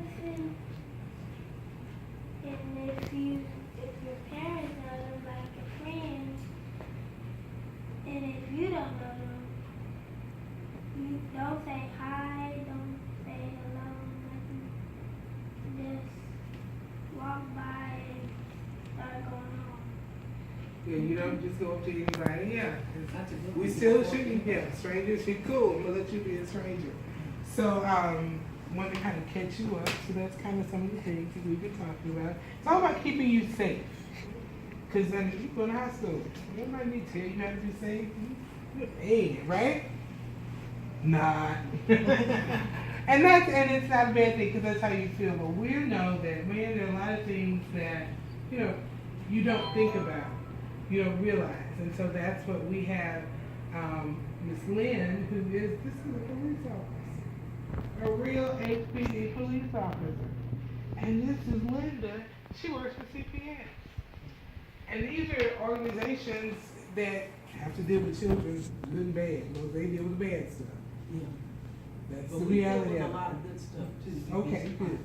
person, and if your parents know them like your friends, and if you don't know them, you don't say hi, don't say hello, nothing. Just walk by and start going on. Yeah, you don't just go up to anybody. Yeah, That's a good we one. still shouldn't. Yeah, strangers be cool. I'm gonna let you be a stranger. So, want to kind of catch you up. So that's kind of some of the things that we've been talking about. It's all about keeping you safe. Because then you go to high school. Everybody needs to tell you how to be safe. You're made, right? Nah. and it's not a bad thing because that's how you feel. But we know that, man, there are a lot of things that, you don't think about. You don't realize. And so that's what we have Miss Lynn, who is a police officer. A real HPD police officer. And this is Linda. She works for CPS. And these are organizations that have to deal with children, good and bad. They deal with the bad stuff. Yeah. That's But the we deal reality with a of lot it. of good stuff too. Okay, good.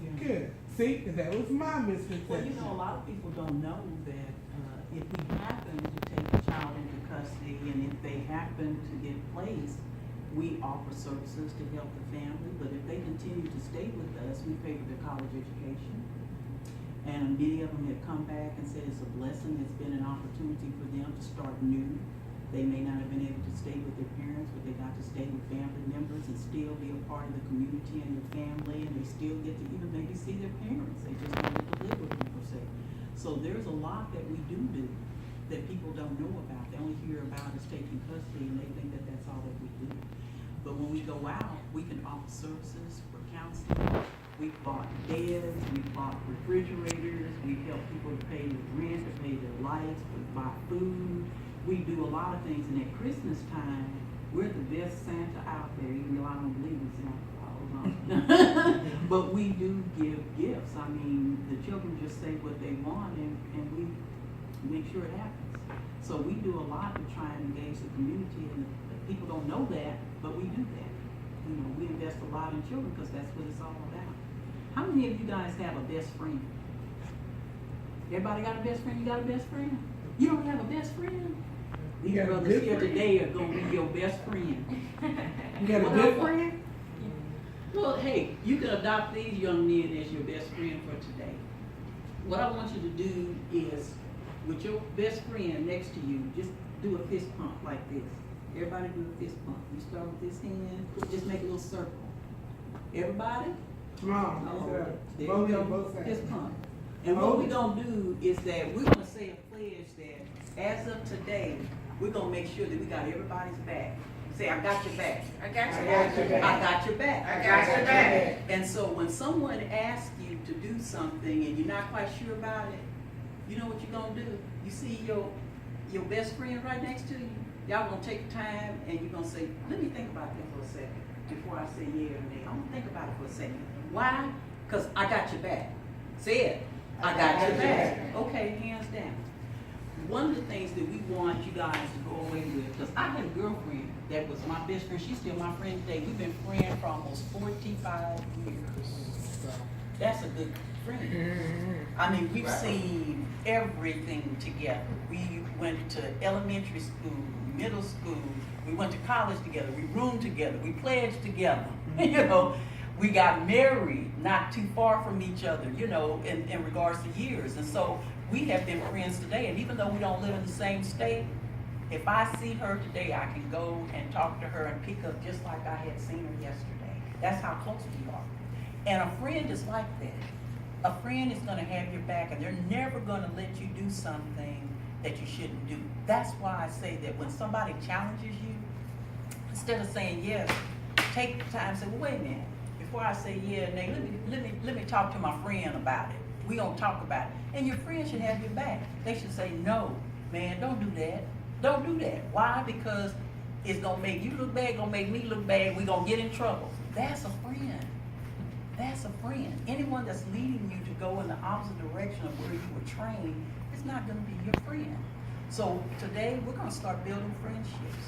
Yeah. Good. See, that was my misconception. Well, a lot of people don't know that if we happen to take a child into custody and if they happen to get placed, we offer services to help the family. But if they continue to stay with us, we pay for their college education. And many of them have come back and said it's a blessing. It's been an opportunity for them to start new. They may not have been able to stay with their parents, but they got to stay with family members and still be a part of the community and their family, and they still get to even maybe see their parents. They just don't get to live with them per se. So there's a lot that we do that people don't know about. They only hear about us taking custody and they think that that's all that we do. But when we go out, we can offer services for counseling. We've bought beds, we've bought refrigerators, we've helped people to pay their rent, to pay their lights, we buy food. We do a lot of things, and at Christmas time, we're the best Santa out there, even though I don't believe in Santa Claus. But we do give gifts. I mean, the children just say what they want, and we make sure it happens. So we do a lot to try and engage the community, and people don't know that, but we do that. We invest a lot in children because that's what it's all about. How many of you guys have a best friend? Everybody got a best friend? You got a best friend? You don't have a best friend? These You got a brothers good here friend? today are going to be your best friend. You got a Well, good friend? Well, hey, you can adopt these young men as your best friend for today. What I want you to do is, with your best friend next to you, just do a fist pump like this. Everybody do a fist pump. You start with this hand, just make a little circle. Everybody? Come on. There you Both go. on both sides. Fist pump. And what we're gonna do is that we're gonna say a pledge that as of today, we're gonna make sure that we got everybody's back. Say, I got your back. I got I got your back. I got your back. I got your back. And so when someone asks you to do something and you're not quite sure about it, you know what you're gonna do? You see your best friend right next to you, y'all gonna take time and you're gonna say, let me think about that for a second before I say yeah or nay. I'm gonna think about it for a second. Why? Because I got your back. Say it. I got your back. Okay, hands down. One of the things that we want you guys to go away with, because I had a girlfriend that was my best friend. She's still my friend today. We've been friends for almost 45 years. That's a good friend. I mean, we've seen everything together. We went to elementary school, middle school. We went to college together. We roomed together. We pledged together. We got married not too far from each other, in regards to years. And so we have been friends today. And even though we don't live in the same state, if I see her today, I can go and talk to her and pick up just like I had seen her yesterday. That's how close we are. And a friend is like that. A friend is gonna have your back, and they're never gonna let you do something that you shouldn't do. That's why I say that when somebody challenges you, instead of saying yes, take the time and say, well, wait a minute. Before I say yeah, nay, let me talk to my friend about it. We gonna talk about it. And your friend should have your back. They should say, no, man, don't do that. Don't do that. Why? Because it's gonna make you look bad, gonna make me look bad, we gonna get in trouble. That's a friend. That's a friend. Anyone that's leading you to go in the opposite direction of where you were trained is not gonna be your friend. So today we're gonna start building friendships.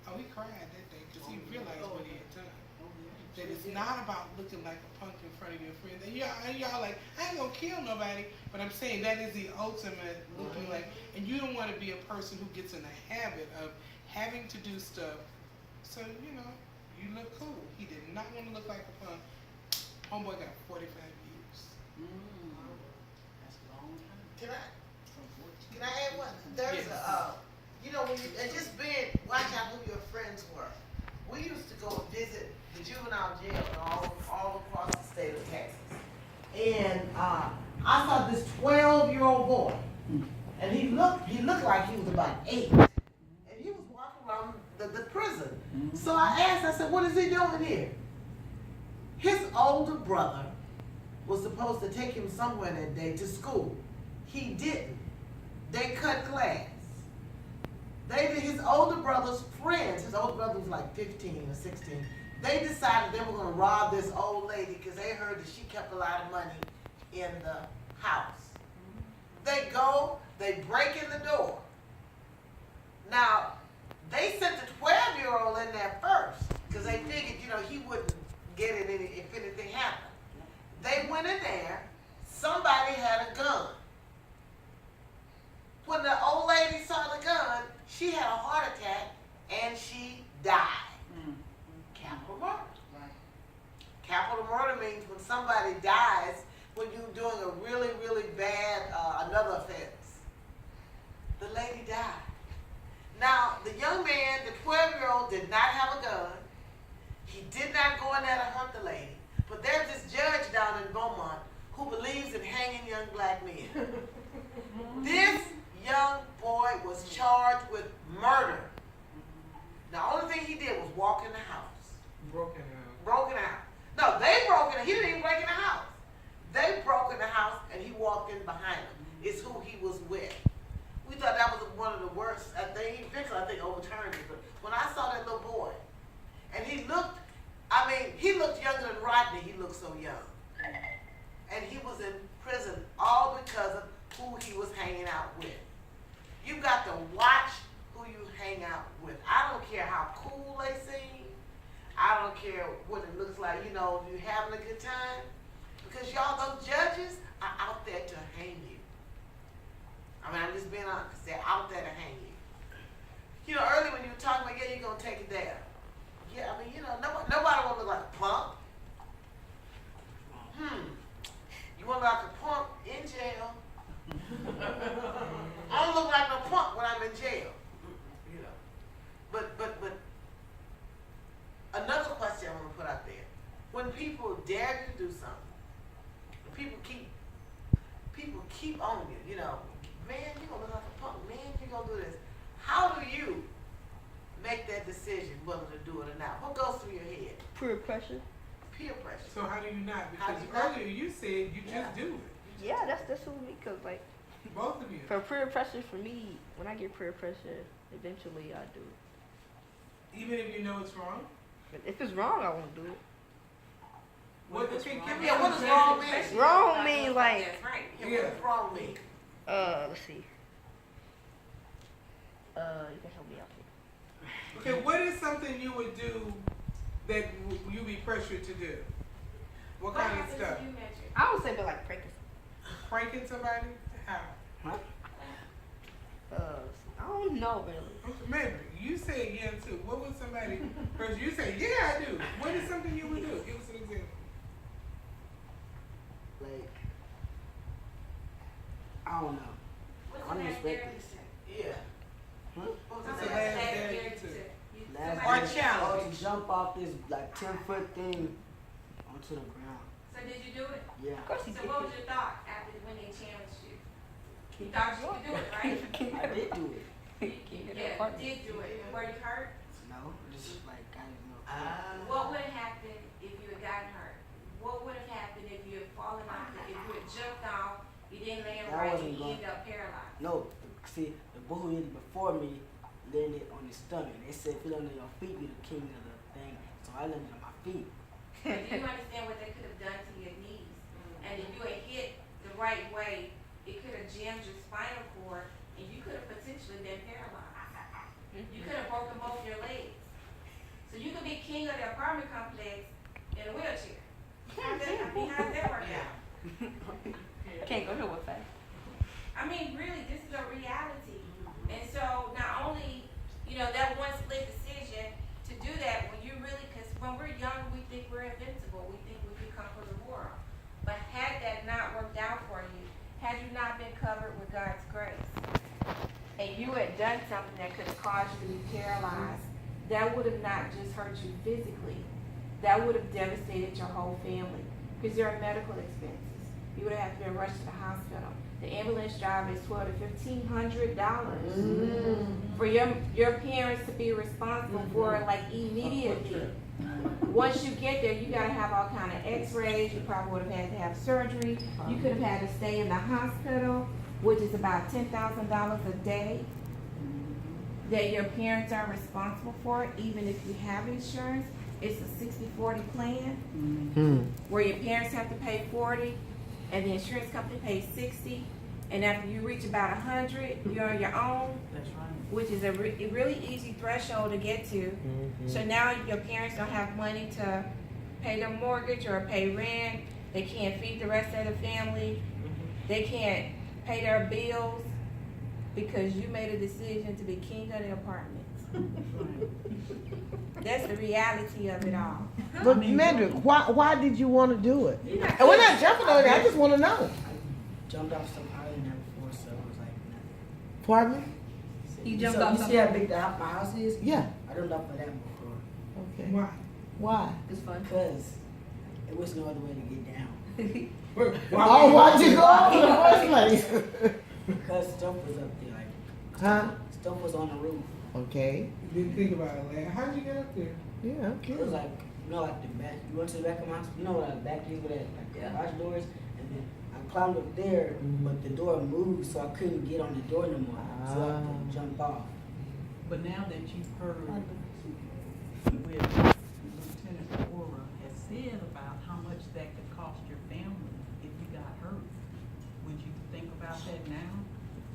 Oh, he cried that day because he realized what he had done. Oh, yeah. That it's not about looking like a punk in front of your friends. And y'all like, I ain't gonna kill nobody, but I'm saying that is the ultimate looking like, and you don't want to be a person who gets in the habit of having to do stuff. So, you know, you look cool. He did not want to look like a punk. Homeboy got 45 years. That's a long time. Can I, From 14. can I add one? There's Yes. you know, when you, and just being, watch out who your friends were. We used to go visit the juvenile jail all across the state of Texas. And I saw this 12-year-old boy, and he looked like he was about 8. And he was walking around the prison. So I asked, I said, what is he doing here? His older brother was supposed to take him somewhere that day to school. He didn't. They cut class. His older brother's friends, his older brother was like 15 or 16, they decided they were going to rob this old lady because they heard that she kept a lot of money in the house. They go, they break in the door. Now, they sent the 12-year-old in there first because they figured, you know, he wouldn't get it if anything happened. They went in there, somebody had a gun. When the old lady saw the gun, she had a heart attack and she died. Capital murder. Right. Capital murder means when somebody dies when you're doing a really, really bad, another offense. The lady died. Now, the young man, the 12-year-old, did not have a gun. He did not go in there to hurt the lady. But there's this judge down in Beaumont who believes in hanging young black men. This young boy was charged with murder. The only thing he did was walk in the house. Broken out. Broke in the house. No, they broke in. He didn't even break in the house. They broke in the house and he walked in behind them. It's who he was with. We thought that was one of the worst. They eventually, I think, overturned it. But when I saw that little boy, and he looked younger than Rodney. He looked so young. And he was in prison all because of who he was hanging out with. You got to watch who you hang out with. I don't care how cool they seem. I don't care what it looks like, you know, if you're having a good time. Because y'all, those judges are out there to hang you. I mean, I'm just being honest. They're out there to hang you. You know, earlier when you were talking about, yeah, you're going to take it down. Yeah, I mean, you know, nobody want to look like a punk. You want to look like a punk in jail. I don't look like no punk when I'm in jail. You know. But another question I want to put out there. When people dare you to do something, people keep on you, you know, man, you're gonna look like a punk, man, you're gonna do this. How do you make that decision whether to do it or not? What goes through your head? Peer pressure. Peer pressure. So how do you not? How Because do you not? earlier you said you Yeah. just do it. Yeah, that's what me, cause like Both of you. for peer pressure for me, when I get peer pressure, eventually I do it. Even if you know it's wrong? But if it's wrong, I won't do it. What give me Yeah, what an does example. wrong mean? Wrong mean like That's right. Yeah, what does wrong mean? let's see. You can help me out here. Okay, what is something you would do that you be pressured to do? What kind of stuff? You measure. I would say, but like pranking. Pranking somebody? How? I don't know really. Maybe. You said yeah too. What would somebody pressure? You say, yeah, I do. What is something you would do? Give us an example. Like, I don't know. What's I'm the just last dare reckless. you said? Yeah. Huh? What was What's the the a last- last last dare dare you you said? You- Last Or somebody- challenge. Oh, to jump off this like 10-foot thing onto the ground. So did you do it? Yeah. Of course So he did. what was your thought after when they challenged you? You thought you could do it, right? I did do it. Yeah, you did do it. And were you hurt? No, just like got a little. What would have happened if you had gotten hurt? What would have happened if you had fallen off? If you had jumped off, you didn't land That right, wasn't and you going- ended up paralyzed? No, see, the boy who ended before me landed on his stomach. They said, if you land on your feet, you're the king of the thing. So I landed on my feet. But do you understand what they could have done to your knees? And if you had hit the right way, it could have jammed your spinal cord, and you could have potentially been paralyzed. You could have broken both your legs. mean, how does that work out? Can't go nowhere fast. I mean, really, this is a reality. And so not only, that one split decision to do that, when you really, because when we're young, we think we're invincible. We think we can conquer the world. But had that not worked out for you, had you not been covered with God's grace, and you had done something that could have caused you to be paralyzed, that would have not just hurt you physically, that would have devastated your whole family. Because there are medical expenses. You would have to be rushed to the hospital. The ambulance driver is $1,200 to $1,500 for your parents to be responsible for it, like immediately. Once you get there, you gotta have all kind of X-rays. You probably would have had to have surgery. You could have had to stay in the hospital, which is about $10,000 a day that your parents are responsible for, even if you have insurance. It's a 60-40 plan where your parents have to pay 40 and the insurance company pays 60, and after you reach about 100, you're on your own. That's right. Which is a really easy threshold to get to. So now your parents don't have money to pay their mortgage or pay rent. They can't feed the rest of the family. They can't pay their bills because you made a decision to be king of the apartments. That's the reality of it all. But Medrick, why did you want to do it? And we're not jumping on it. I just want to know. I jumped off some island there before, so I was like, nah. Pardon me? You jumped So off you some- see how big my house is? Yeah. I jumped off of that before. Okay. Why? Why? It's fun. Because it was no other way to get down. Oh, why'd you go off in the first place? Because stuff was up there, like, Huh? stuff was on the roof. Okay. Didn't think about it, like, how'd you get up there? Yeah, okay. It was like, like the back, you went to the back of my house, where the back is with the Yeah. garage doors, and then I climbed up there, but the door moved, so I couldn't get on the door no more, so I had to jump off. But now that you've heard what Lieutenant Aura has said about how much that could cost your family if you got hurt, would you think about that now?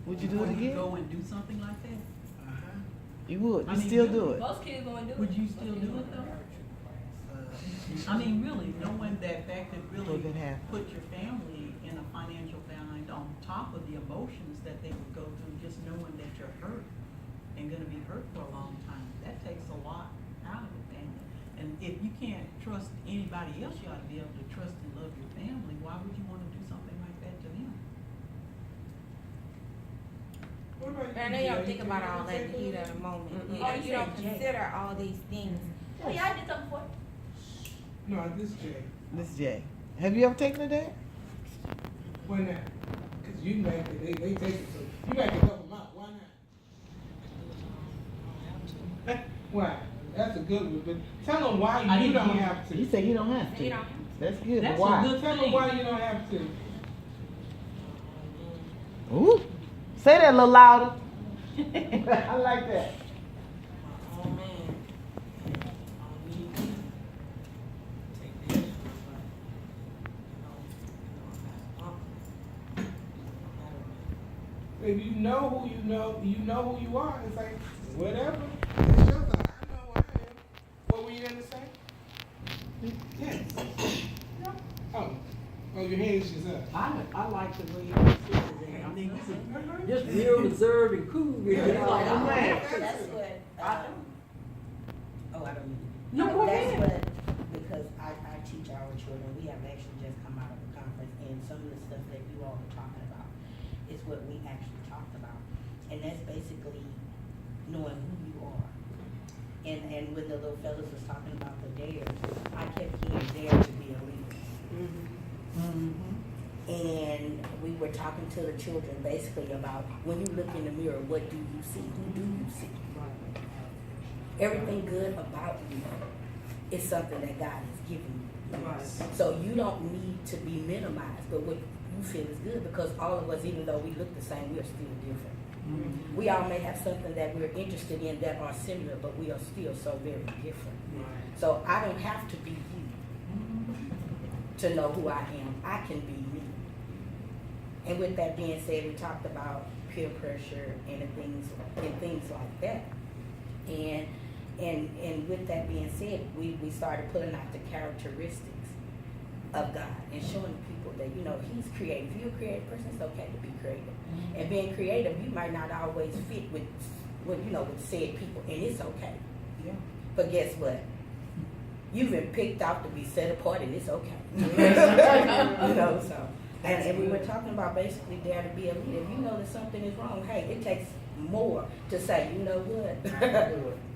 Would you do it Would you again? go and do something like that? You would. I You mean, still really, do it. Most kids gonna do it. Would you still do it though? I mean, really, knowing that could really What could happen? put your family in a financial bind on top of the emotions that they would go through, just knowing that you're hurt and gonna be hurt for a long time. That takes a lot out of the family. And if you can't trust anybody else, you ought to be able to trust and love your family. Why would you wanna do something like that to them? What about And I know you, y'all Jay? think about all that in the heat of the moment. Mm-mm. You don't consider all these things. Oh yeah, I did something before. No, this Jay. Miss J. Have you ever taken a dance? Why not? Cause you make it, they take it, so you make it help them out, why not? Why? That's a good one, but tell them why I you didn't don't hear. have to. You say you don't have to. You don't. That's good. That's Why? a good Tell them thing. why you don't have to. Ooh. Say that a little louder. I like that. Oh man. Take this. If you know who you know who you are. It's like, whatever. It's your thought. I know who I am. What were you gonna say? Yes. No. Oh, your hand's just up. I like the way you sit there. I mean, just real reserved and cool. With it. Yeah. Like, I'm like, That's what, Oh, I don't need no, go that's ahead. what, because I teach our children, we have actually just come out of a conference, and some of the stuff that you all are talking about is what we actually talked about. And that's basically knowing who you are. And when the little fellas was talking about the dares, I kept hearing dare to be a leader. And we were talking to the children basically about when you look in the mirror, what do you see? Who do you see? Everything good about you is something that God has given you. So you don't need to be minimized, but what you feel is good, because all of us, even though we look the same, we are still different. We all may have something that we're interested in that are similar, but we are still so very different. So I don't have to be you to know who I am. I can be me. And with that being said, we talked about peer pressure and things like that. And with that being said, we started putting out the characteristics of God and showing people that, you know, he's creative. If you're a creative person, it's okay to be creative. And being creative, you might not always fit with you know, with said people, and it's okay. Yeah. But guess what? You've been picked out to be set apart, and it's okay. You know, so. And we were talking about basically dare to be a leader. If you know that something is wrong, hey, it takes more to say, you know what?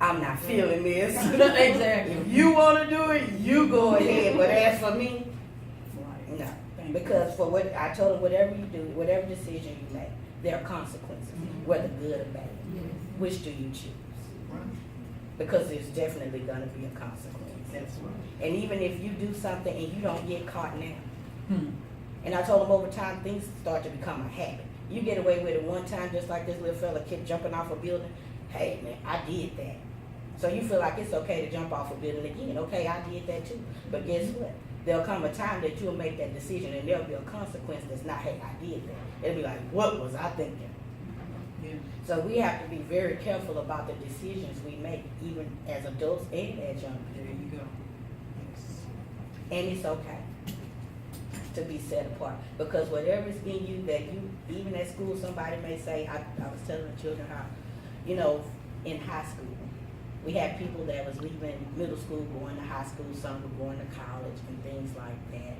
I'm not feeling this. Exactly. If you want to do it, you go ahead. But as for me, no. Because for what I told them, whatever you do, whatever decision you make, there are consequences, whether good or bad. Which do you choose? Because there's definitely going to be a consequence. That's right. And even if you do something and you don't get caught now, and I told them over time, things start to become a habit. You get away with it one time, just like this little fella kept jumping off a building. Hey, man, I did that. So you feel like it's okay to jump off a building again. Okay, I did that too. But guess what? There'll come a time that you'll make that decision and there'll be a consequence that's not, hey, I did that. It'll be like, what was I thinking? Yeah. So we have to be very careful about the decisions we make, even as adults and as young people. There you go. Yes. And it's okay to be set apart, because whatever's in you that you, even at school, somebody may say, I was telling the children how, you know, in high school, we had people that was leaving middle school, going to high school, some were going to college and things like that.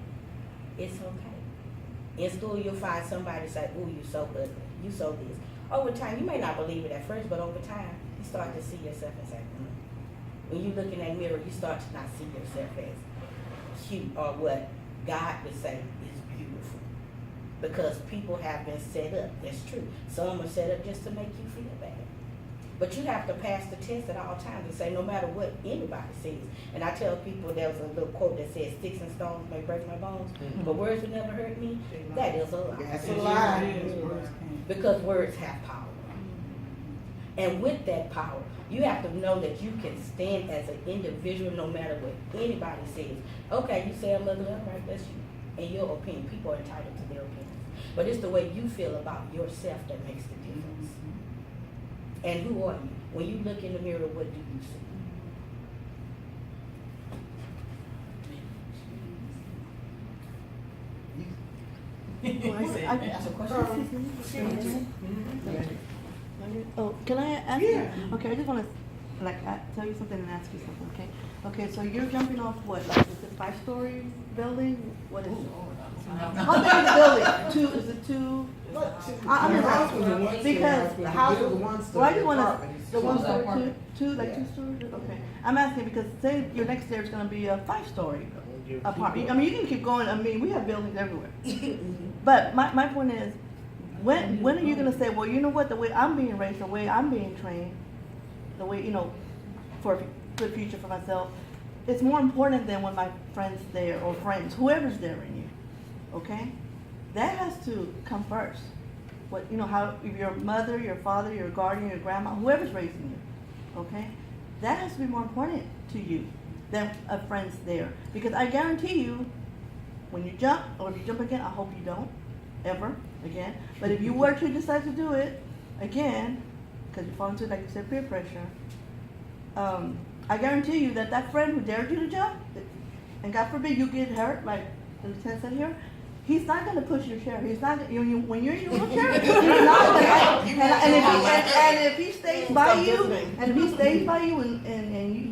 It's okay. In school, you'll find somebody say, ooh, you so ugly, you so this. Over time, you may not believe it at first, but over time, you start to see yourself and say, When you look in that mirror, you start to not see yourself as cute or what God would say is beautiful. Because people have been set up, that's true. Some are set up just to make you feel bad. But you have to pass the test at all times and say, no matter what anybody says. And I tell people, there was a little quote that says, sticks and stones may break my bones, but words would never hurt me. That is a lie. That's a lie. Because words have power. And with that power, you have to know that you can stand as an individual no matter what anybody says. Okay, you say I'm ugly, all right, that's you. And your opinion, people are entitled to their opinions. But it's the way you feel about yourself that makes the difference. And who are you? When you look in the mirror, what do you see? That's a question. Oh, can I ask Yeah. you? Okay, I just want to tell you something and ask you something. Okay. Okay, so you're jumping off what? Like, is it 5-story building? What is it? How big is the building? Two? Is it two? I'm The just house was a asking one-story because house, the house but it was was. a one-story Well, I just want apartment. to the 1-story, Apartment. two, like Yeah. 2 stories. Okay, I'm asking because say your next door is going to be a 5-story apartment. I mean, you can keep going. I mean, we have buildings everywhere. But my point is, when are you gonna say, well, you know what, the way I'm being raised, the way I'm being trained, the way, you know, for a good future for myself, it's more important than when my friends there or friends, whoever's there in you, okay? That has to come first. What, you know, how, if your mother, your father, your guardian, your grandma, whoever's raising you, okay? That has to be more important to you than a friend's there. Because I guarantee you, when you jump, or if you jump again, I hope you don't, ever, again. But if you were to decide to do it, again, because you fall into, like you said, peer pressure, I guarantee you that that friend who dared you to jump, and God forbid you get hurt, like the lieutenant said here, he's not going to push your chair. He's not, when you're in your wheelchair, he's not going to, and if he stays by you, and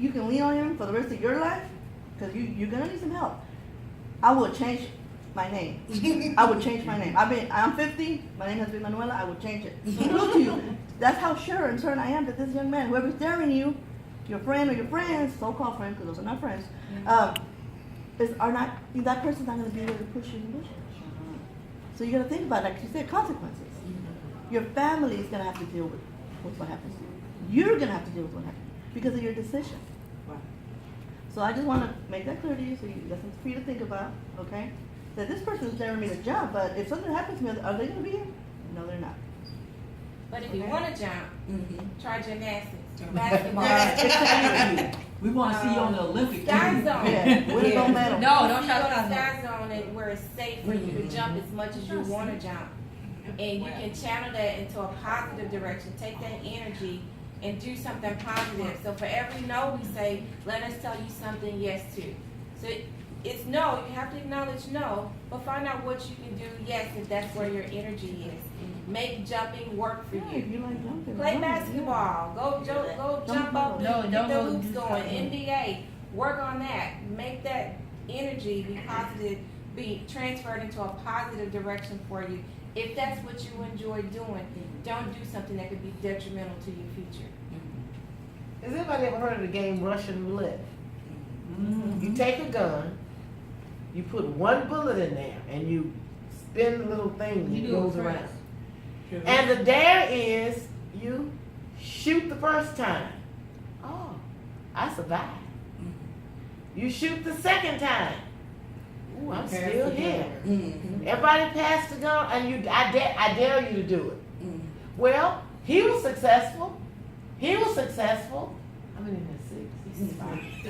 you can lean on him for the rest of your life, because you're going to need some help, I will change my name. I would change my name. I'm 50. My name has been Manuela. I would change it. To prove to you, that's how sure and certain I am that this young man, whoever's daring you, your friend or your friends, so-called friends, because those are not friends, that person's not going to be able to push you and push you. So you got to think about, like you said, consequences. Your family is going to have to deal with what happens to you. You're going to have to deal with what happens because of your decision. So I just want to make that clear to you, so that's something for you to think about, okay? That this person is daring me to jump, but if something happens to me, are they going to be here? No, they're not. But if you Okay. want to jump, try gymnastics, basketball. We want to see you on the Olympic Sky team. zone. Yeah, win a gold medal. No, don't You try go to to stop me. sky zone and where it's safe for you to jump as much as you want to jump. And you can channel that into a positive direction. Take that energy and do something positive. So for every no we say, let us tell you something yes to. So it's no, you have to acknowledge no, but find out what you can do, yes, if that's where your energy is. Make jumping work for Yeah, if you. you like jumping. Play yeah. basketball, go jump up No, and don't get the go hoops do going, something. NBA, work on that. Make that energy be positive, be transferred into a positive direction for you. If that's what you enjoy doing, don't do something that could be detrimental to your future. Has anybody ever heard of the game Russian roulette? You take a gun, you put one bullet in there, and you spin the little thing and it goes around. And the dare is you shoot the first time. Oh, I survived. You shoot the second time. Ooh, I'm still here. Everybody passed the gun, and I dare you to do it. Well, he was successful. He was successful. How many minutes? 6?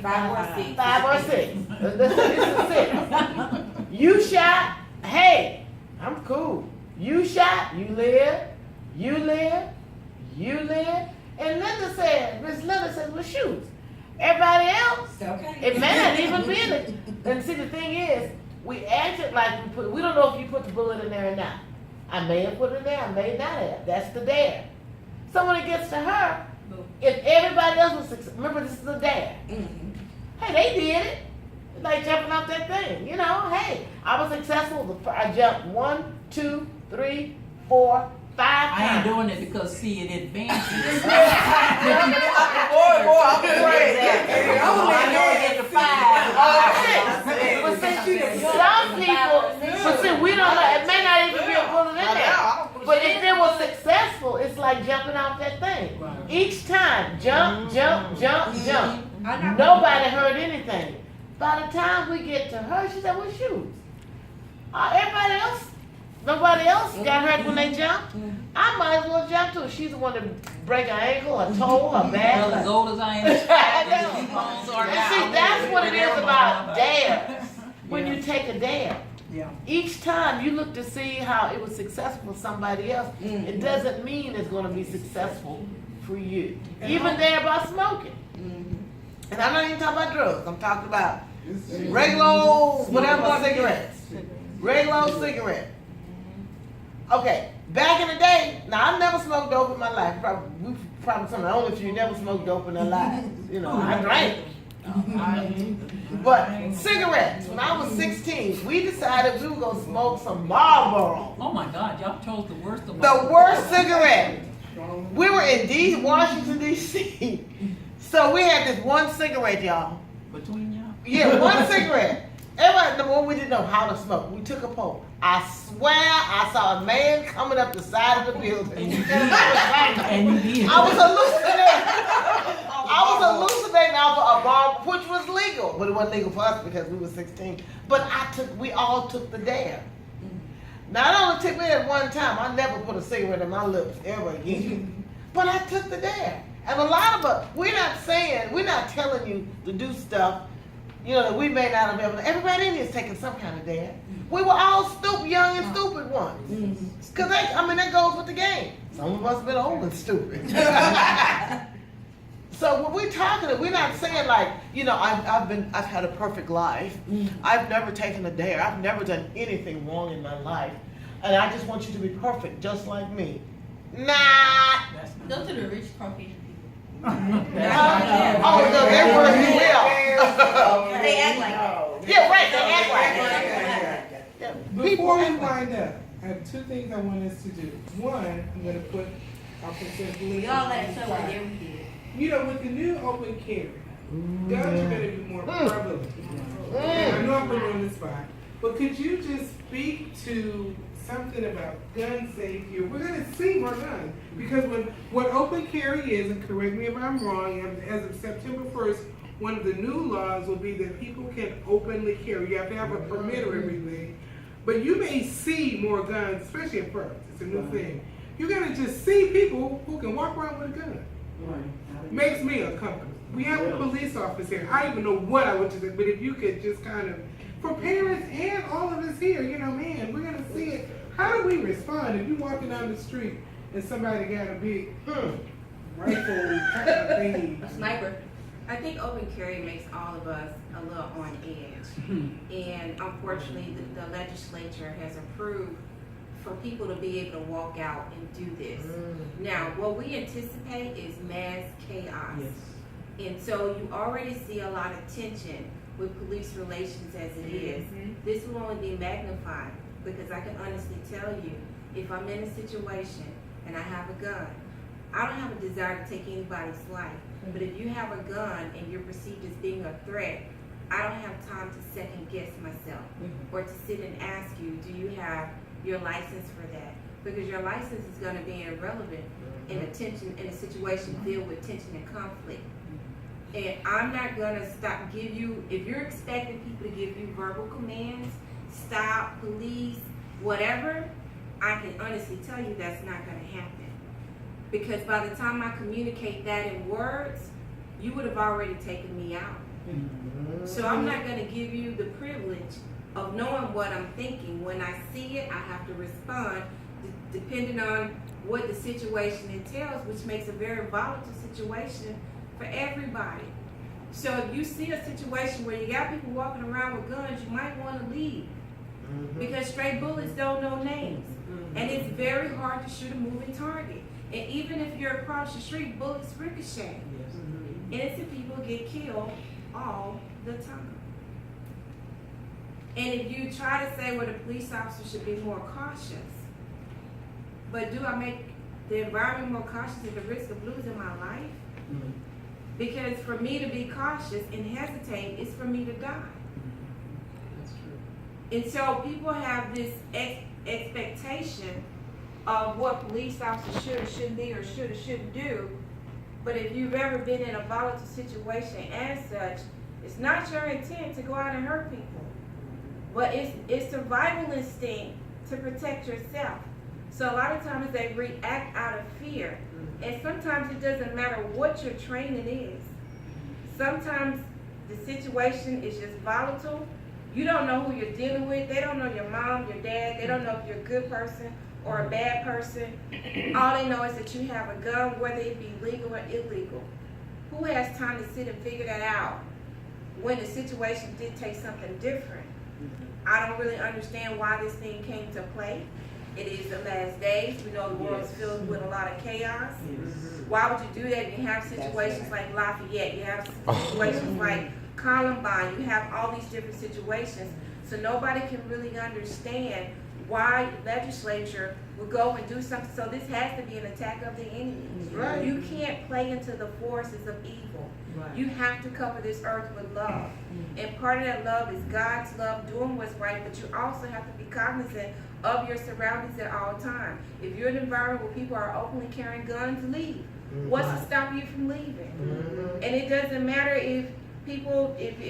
5 or 6. 5 or 6. This is 6. You shot. Hey, I'm cool. You shot. You live. You live. You live. And Miss Linda said, well, shoot. Everybody else, it may not even be in it. And see, the thing is, we acted like we don't know if you put the bullet in there or not. I may have put it in there, I may not have. That's the dare. So when it gets to her, if everybody else was successful, remember this is a dare. Hey, they did it. It's like jumping off that thing. You know, hey, I was successful. I jumped 1, 2, 3, 4, 5 times. I ain't doing it because, see, it advances. I'm afraid. I know it gets to 5. But see, some people, but see, we don't know, it may not even be a bullet in there. But if it was successful, it's like jumping off that thing. Each time, jump, jump, jump, jump. Nobody heard anything. By the time we get to her, she said, well, shoot. Everybody else, nobody else got hurt when they jumped. I might as well jump too. She's the one to break her ankle, her toe, her back. Well, as old as I am, these bones are And now. see, that's what it is about dares. When you take a dare, Yeah. each time you look to see how it was successful for somebody else, it doesn't mean it's going to be successful for you. Even there about smoking. And I'm not even talking about drugs. I'm talking about regular old, whatever, cigarettes. Regular old cigarette. Okay, back in the day, now I never smoked dope in my life. Probably some of the only few never smoked dope in their lives. You know, I drank. But cigarettes, when I was 16, we decided we were going to smoke some Marlboro. Oh my God, y'all chose the worst of The worst cigarette. We were in Washington, D.C. So we had this one cigarette, y'all. Between y'all? Yeah, one cigarette. Everybody, number one, we didn't know how to smoke. We took a pull. I swear I saw a man coming up the side of the building. And you did. I was hallucinating off of a bar, which was legal, but it wasn't legal for us because we were 16. But we all took the dare. Now, it only took me at one time. I never put a cigarette in my lips ever again. But I took the dare. And a lot of us, we're not telling you to do stuff, you know, that we may not have ever. Everybody in here is taking some kind of dare. We were all stupid, young and stupid ones. Because, that goes with the game. Some of us have been old and stupid. So when we're talking, we're not saying like, you know, I've had a perfect life. I've never taken a dare. I've never done anything wrong in my life. And I just want you to be perfect, just like me. Nah. Those are the rich Caucasian people. Oh, no, they were you will. They act like that. Yeah, right, they act like that. Yeah. Before we wind up, I have 2 things I want us to do. One, I'm going to put our percentage. Y'all let so like there we did. You know, with the new open carry, guns are going to be more prevalent. I know I'm putting you on the spot, but could you just speak to something about gun safety? We're going to see more guns because what open carry is, and correct me if I'm wrong, as of September 1st, one of the new laws will be that people can openly carry. You have to have a permit or everything, but you may see more guns, especially at first. It's a new thing. You're going to just see people who can walk around with a gun. Makes me uncomfortable. We have a police officer. I don't even know what I would say, but if you could just kind of, for parents and all of us here, you know, man, we're gonna see it. How do we respond if you're walking down the street and somebody got a big rifle kind of thing? A sniper. I think open carry makes all of us a little on edge. And unfortunately, the legislature has approved for people to be able to walk out and do this. Now, what we anticipate is mass chaos. And so you already see a lot of tension with police relations as it is. This will only be magnified because I can honestly tell you, if I'm in a situation and I have a gun, I don't have a desire to take anybody's life. But if you have a gun and you're perceived as being a threat, I don't have time to second guess myself or to sit and ask you, do you have your license for that? Because your license is going to be irrelevant in a situation filled with tension and conflict. And I'm not going to give you, if you're expecting people to give you verbal commands, stop, police, whatever, I can honestly tell you that's not going to happen. Because by the time I communicate that in words, you would have already taken me out. So I'm not going to give you the privilege of knowing what I'm thinking. When I see it, I have to respond depending on what the situation entails, which makes a very volatile situation for everybody. So if you see a situation where you got people walking around with guns, you might want to leave. Because stray bullets don't know names. And it's very hard to shoot a moving target. And even if you're across the street, bullets ricochet. Innocent people get killed all the time. And if you try to say, well, the police officer should be more cautious, but do I make the environment more cautious at the risk of losing my life? Because for me to be cautious and hesitate is for me to die. That's true. And so people have this expectation of what police officers should or shouldn't be or should or shouldn't do. But if you've ever been in a volatile situation as such, it's not your intent to go out and hurt people. But it's survival instinct to protect yourself. So a lot of times they react out of fear. And sometimes it doesn't matter what your training is. Sometimes the situation is just volatile. You don't know who you're dealing with. They don't know your mom, your dad. They don't know if you're a good person or a bad person. All they know is that you have a gun, whether it be legal or illegal. Who has time to sit and figure that out when the situation dictates something different? I don't really understand why this thing came to play. It is the last days. We know the world is filled with a lot of chaos. Why would you do that? You have situations like Lafayette. You have situations like Columbine. You have all these different situations. So nobody can really understand why the legislature would go and do something. So this has to be an attack of the enemy. Right. You can't play into the forces of evil. You have to cover this earth with love. And part of that love is God's love, doing what's right, but you also have to be cognizant of your surroundings at all times. If you're in an environment where people are openly carrying guns, leave. What's to stop you from leaving? And it doesn't matter if people, if